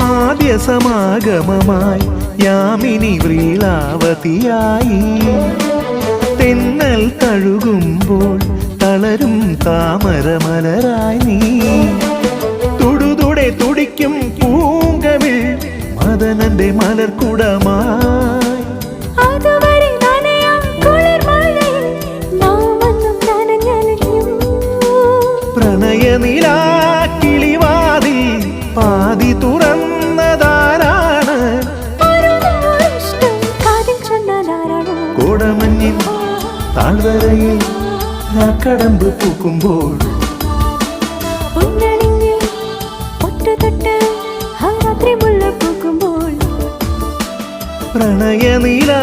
ആദ്യ സമാഗമമായി യാമിനി വ്രീളാവതിയായി തെന്നൽ തഴുകുമ്പോൾ തളരും താമരമലരായി നീ തുടുതുടെ തുടിക്കും പൂങ്കവിൽ മദനന്റെ മലർക്കുടമായി പ്രണയനിലാക്കിളിവാതിൽ പാതി തുറന്നതാരാണ് കോടമഞ്ഞിൻ താഴ്വരയിൽ കടമ്പ് പൂക്കുമ്പോൾ പ്രണയനിലാ